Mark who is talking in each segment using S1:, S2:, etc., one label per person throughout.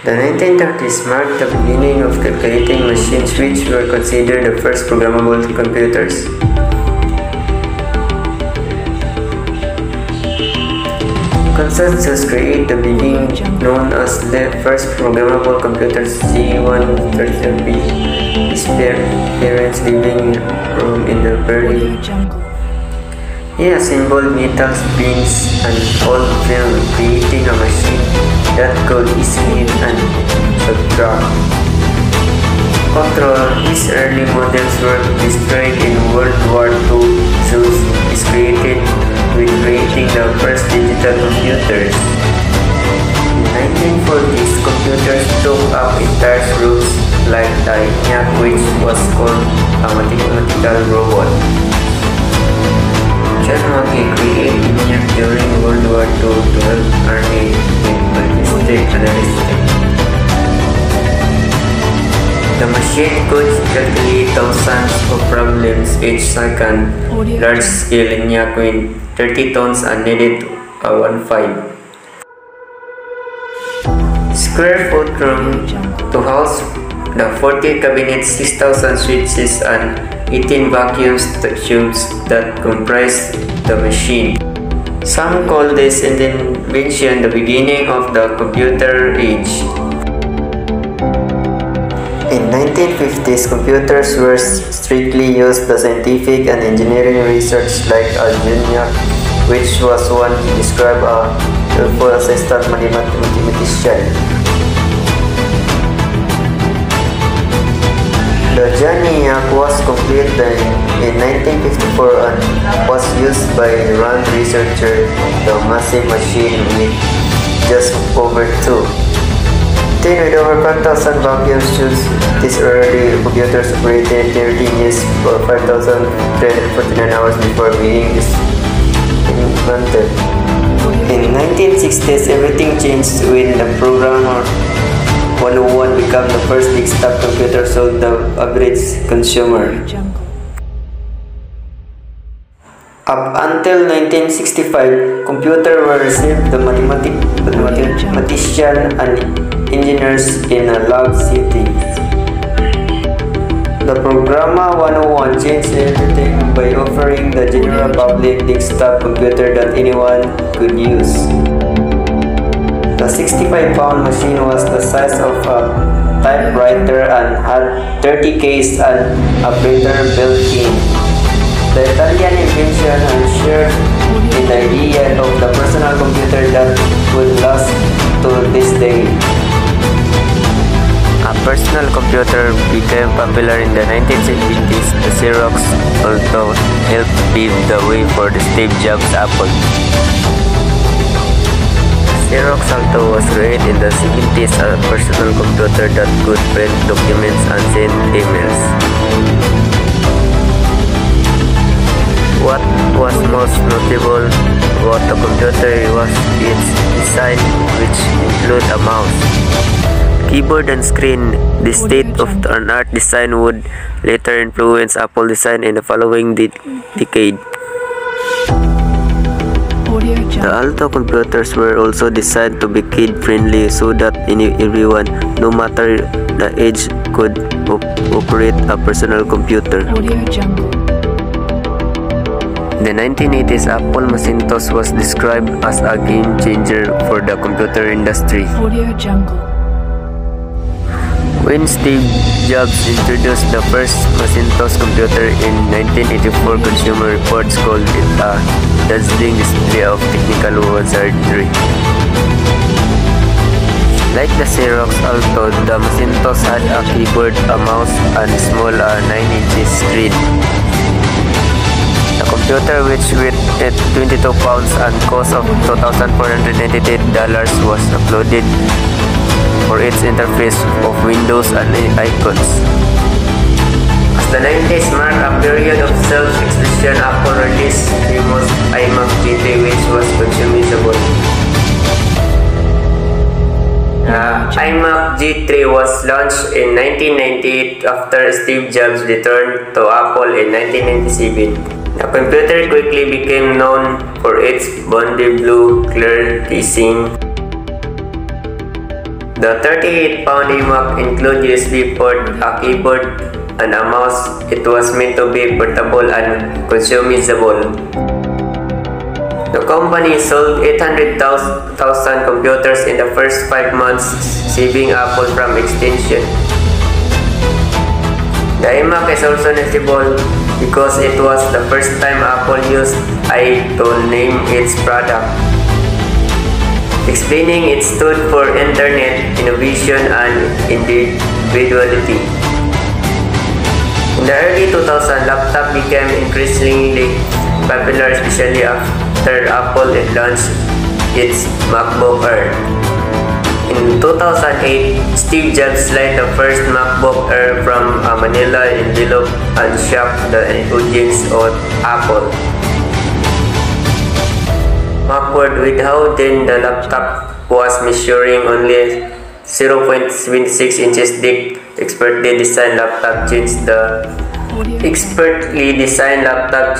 S1: The 1930s marked the beginning of calculating machines, which were considered the first programmable computers. Consensus created the being known as the first programmable computer C130B. His parents living in the Berlin. He assembled metal beams and old film, creating a machine that could easily and subtract. After all, his early models were destroyed in World War II. Zeus is created with creating the first digital computers. In 1940s, computers took up entire roles like the ENIAC, which was called a mathematical robot. John Mackey created ENIAC during World War II to help Army with ballistic analysis. The machine could calculate thousands of problems each second. Large-scale ENIAC with 30 tons and needed a 1.5 square foot room to house the 40 cabinets, 6,000 switches, and 18 vacuum tubes that comprised the machine. Some call this invention the beginning of the computer age. In 1950s, computers were strictly used for scientific and engineering research like ENIAC, which was once described as a helpful assistant mathematician. The ENIAC was completed in 1954 and was used by Rand researcher, the massive machine with just over 2. With over 5,000 vacuum tubes, these early computers operated 13 years or 5,349 hours before being invented. In 1960s, everything changed when the Programmer 101 became the first desktop computer sold the average consumer. Up until 1965, computers were received the mathematician and engineers in a lab setting. The Programmer 101 changed everything by offering the general public desktop computer that anyone could use. The 65-pound machine was the size of a typewriter and had 30 keys and a printer built in. The Italian invention ensured the idea of the personal computer that would last to this day. A personal computer became popular in the 1970s. The Xerox Alto helped pave the way for the Steve Jobs Apple. Xerox Alto was created in the 70s as a personal computer that could print documents and send emails. What was most notable about the computer was its design, which included a mouse, keyboard and screen. The state-of-the-art design would later influence Apple design in the following decade. The Alto computers were also designed to be kid-friendly so that everyone, no matter the age, could operate a personal computer. In the 1980s, Apple Macintosh was described as a game changer for the computer industry. When Steve Jobs introduced the first Macintosh computer in 1984, Consumer Reports called it a dazzling display of technical wizardry. Like the Xerox Alto, the Macintosh had a keyboard, a mouse, and a small 9-inch screen. The computer, which weighed 22 pounds and cost of $2,498, was uploaded for its interface of windows and icons. As the 90s marked a period of self-expression, Apple released the famous iMac G3, which was customizable. iMac G3 was launched in 1998 after Steve Jobs returned to Apple in 1997. The computer quickly became known for its Bondi blue clear casing. The 38-pound iMac includes USB port, a keyboard, and a mouse. It was meant to be portable and customizable. The company sold 800,000 computers in the first 5 months, saving Apple from extinction. The iMac is also notable because it was the first time Apple used I to name its product, explaining it stood for Internet, Innovation, and Individuality. In the early 2000s, laptops became increasingly popular, especially after Apple launched its MacBook Air. In 2008, Steve Jobs sliced the first MacBook Air from a manila envelope and shocked the audience of Apple. Backward with how thin the laptop was, measuring only 0.76 inches thick. Expertly designed laptop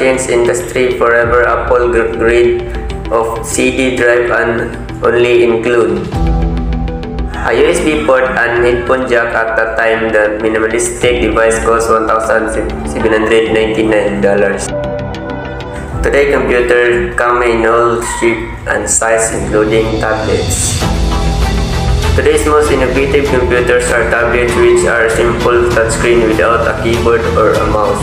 S1: industry forever. Apple grid of CD drive and only include a USB port and headphone jack. At the time, the minimalistic device cost $1,799. Today, computers come in all shapes and sizes, including tablets. Today's most innovative computers are tablets, which are simple touchscreen without a keyboard or a mouse.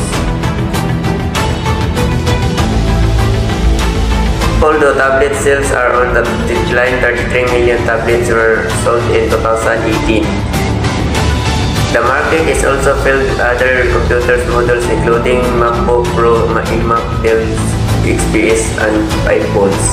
S1: Although tablet sales are on the decline, 33 million tablets were sold in 2018. The market is also filled with other computers models, including MacBook Pro, iMac, Dell XPS, and iPhones.